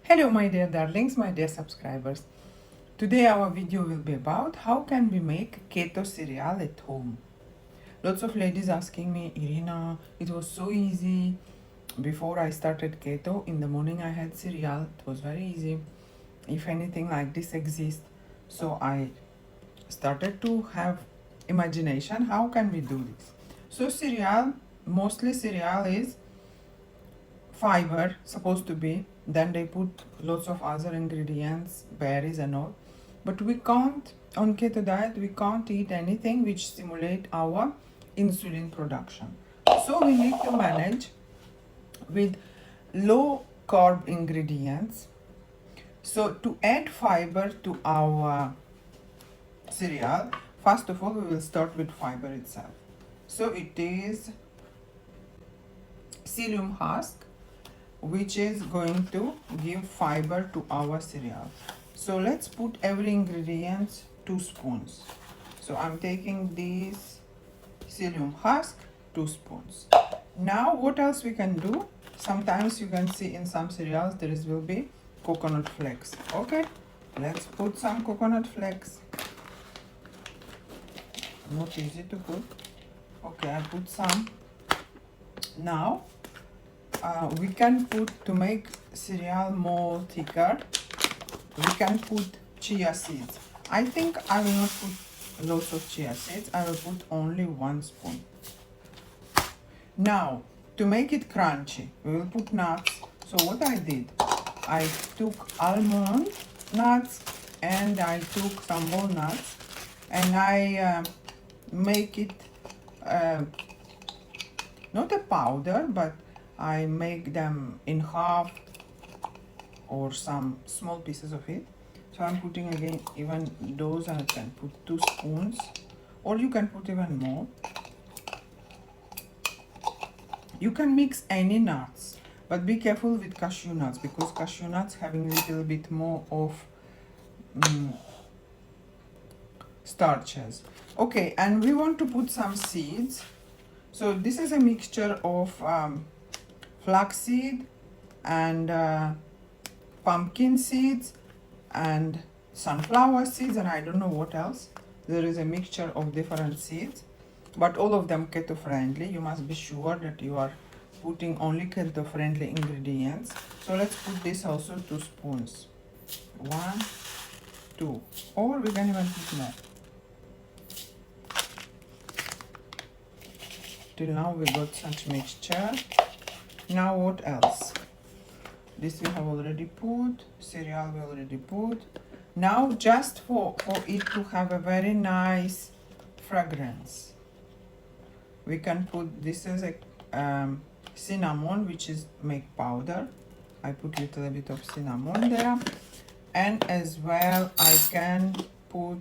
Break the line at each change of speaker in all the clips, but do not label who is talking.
Hello my dear darlings, my dear subscribers. Today our video will be about how can we make keto cereal at home. Lots of ladies asking me, Irina, it was so easy. Before I started keto, in the morning I had cereal. It was very easy. If anything like this exists. So I started to have imagination, how can we do this? So cereal, mostly cereal is fiber supposed to be, then they put lots of other ingredients, berries and all, but we can't, on keto diet we can't eat anything which stimulate our insulin production, so we need to manage with low carb ingredients. So to add fiber to our cereal, first of all we will start with fiber itself. So it is psyllium husk, which is going to give fiber to our cereal. So let's put every ingredient 2 spoons. So I'm taking this psyllium husk, 2 spoons. Now what else we can do? Sometimes you can see in some cereals there will be coconut flakes. Okay, let's put some coconut flakes. Not easy to put. Okay, I put some. Now we can put, to make cereal more thicker, we can put chia seeds. I think I will not put lots of chia seeds, I will put only 1 spoon. Now to make it crunchy we will put nuts. So what I did, I took almond nuts and I took some walnuts and I make it not a powder, but I make them in half or some small pieces of it. So I'm putting again even those, I can put 2 spoons or you can put even more. You can mix any nuts, but be careful with cashew nuts because cashew nuts having a little bit more of starches. Okay, and we want to put some seeds. So this is a mixture of flaxseed and pumpkin seeds and sunflower seeds and I don't know what else. There is a mixture of different seeds, but all of them keto friendly. You must be sure that you are putting only keto friendly ingredients. So let's put this also 2 spoons. 1, 2, or we can even put more. Till now we got such mixture. Now what else? This we have already put, cereal we already put. Now just for it to have a very nice fragrance, we can put, this is a cinnamon, which is make powder. I put a little bit of cinnamon there, and as well I can put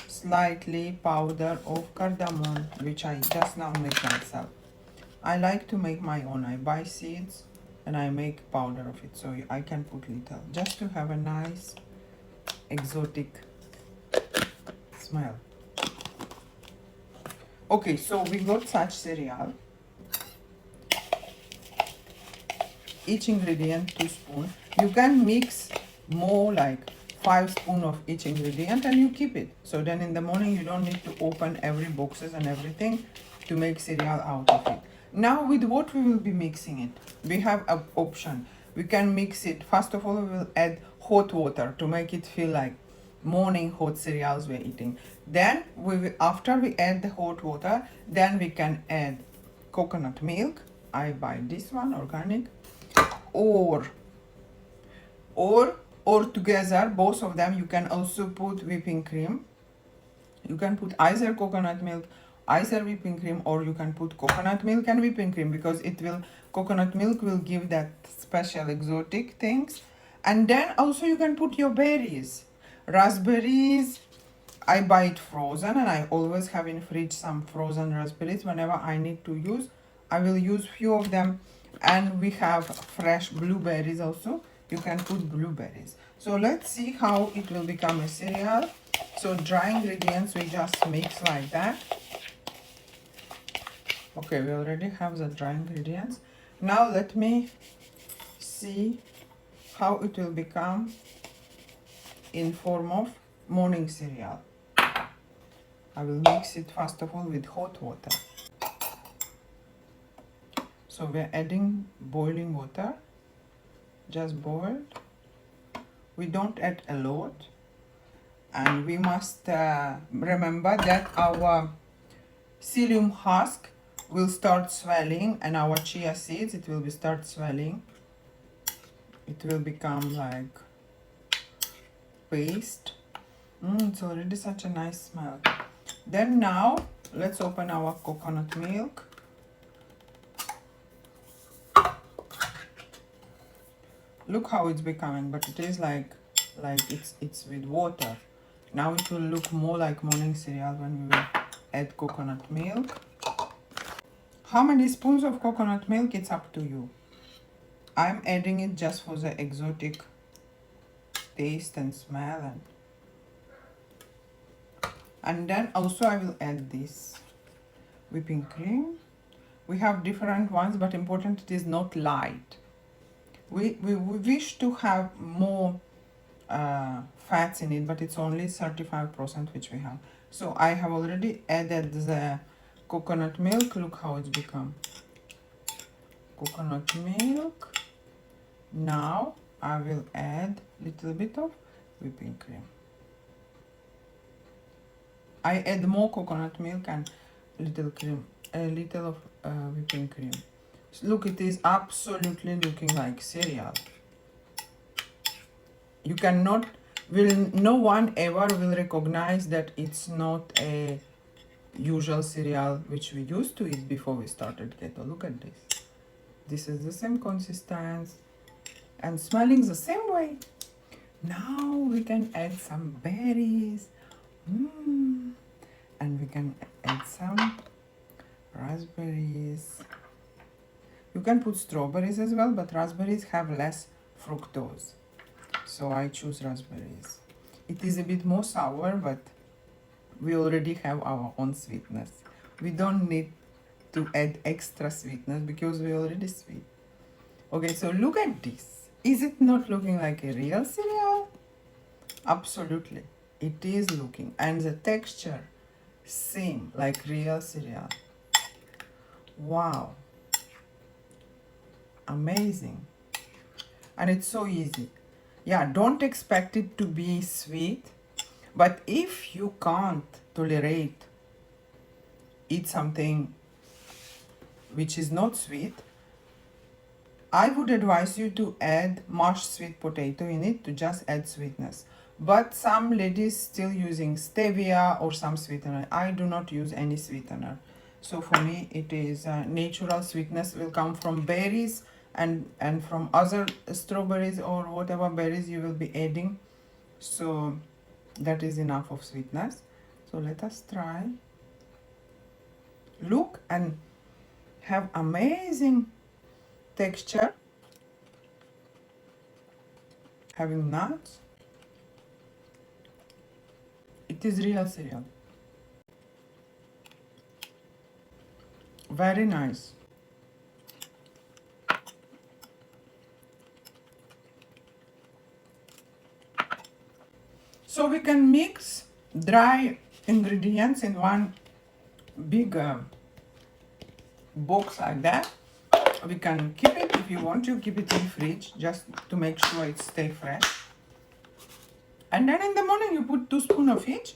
slightly powder of cardamom, which I just now make myself. I like to make my own. I buy seeds and I make powder of it, so I can put little just to have a nice exotic smell. Okay, so we got such cereal. Each ingredient 2 spoons. You can mix more, like 5 spoons of each ingredient, and you keep it. So then in the morning you don't need to open every boxes and everything to make cereal out of it. Now with what we will be mixing it, we have an option. We can mix it, first of all we will add hot water to make it feel like morning hot cereals we're eating. Then we will, after we add the hot water, then we can add coconut milk. I buy this one, organic, or together, both of them. You can also put whipping cream. You can put either coconut milk, either whipping cream, or you can put coconut milk and whipping cream, because it will, coconut milk will give that special exotic things. And then also you can put your berries, raspberries. I buy it frozen and I always have in fridge some frozen raspberries. Whenever I need to use, I will use few of them. And we have fresh blueberries also. You can put blueberries. So let's see how it will become a cereal. So dry ingredients we just mix like that. Okay, we already have the dry ingredients. Now let me see how it will become in form of morning cereal. I will mix it first of all with hot water. So we're adding boiling water, just boiled. We don't add a lot, and we must remember that our psyllium husk will start swelling, and our chia seeds, it will be start swelling. It will become like paste. It's already such a nice smell. Then now let's open our coconut milk. Look how it's becoming, but it is like it's with water. Now it will look more like morning cereal when we will add coconut milk. How many spoons of coconut milk? It's up to you. I'm adding it just for the exotic taste and smell, and then also I will add this whipping cream. We have different ones, but important it is not light. We wish to have more fats in it, but it's only 35% which we have. So I have already added the coconut milk. Look how it's become. Coconut milk. Now I will add a little bit of whipping cream. I add more coconut milk and little cream, a little of whipping cream. Look, it is absolutely looking like cereal. You cannot, no one ever will recognize that it's not a usual cereal which we used to eat before we started keto. Look at this. This is the same consistency and smelling the same way. Now we can add some berries. And we can add some raspberries. You can put strawberries as well, but raspberries have less fructose. So I choose raspberries. It is a bit more sour, but we already have our own sweetness. We don't need to add extra sweetness because we're already sweet. Okay, so look at this. Is it not looking like a real cereal? Absolutely. It is looking. And the texture, same like real cereal. Wow. Amazing. And it's so easy. Yeah, don't expect it to be sweet, but if you can't tolerate eat something which is not sweet, I would advise you to add mashed sweet potato in it to just add sweetness. But some ladies still using stevia or some sweetener. I do not use any sweetener. So for me it is natural sweetness will come from berries and from other strawberries or whatever berries you will be adding. So that is enough of sweetness. So let us try. Look and have amazing texture. Having nuts. It is real cereal. Very nice. So we can mix dry ingredients in one big box like that. We can keep it if you want to keep it in fridge just to make sure it stay fresh. And then in the morning you put 2 spoons of each.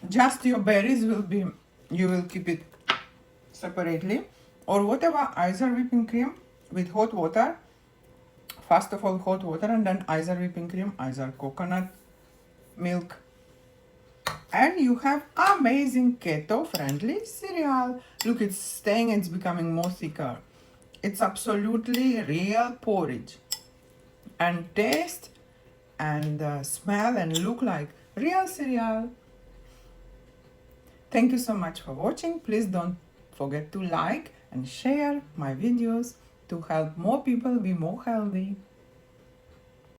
Just your berries will be, you will keep it separately, or whatever, either whipping cream with hot water. First of all hot water, and then either whipping cream, either coconut milk, and you have amazing keto friendly cereal. Look, it's staying, it's becoming more thicker. It's absolutely real porridge, and taste and smell and look like real cereal. Thank you so much for watching. Please don't forget to like and share my videos to help more people be more healthy.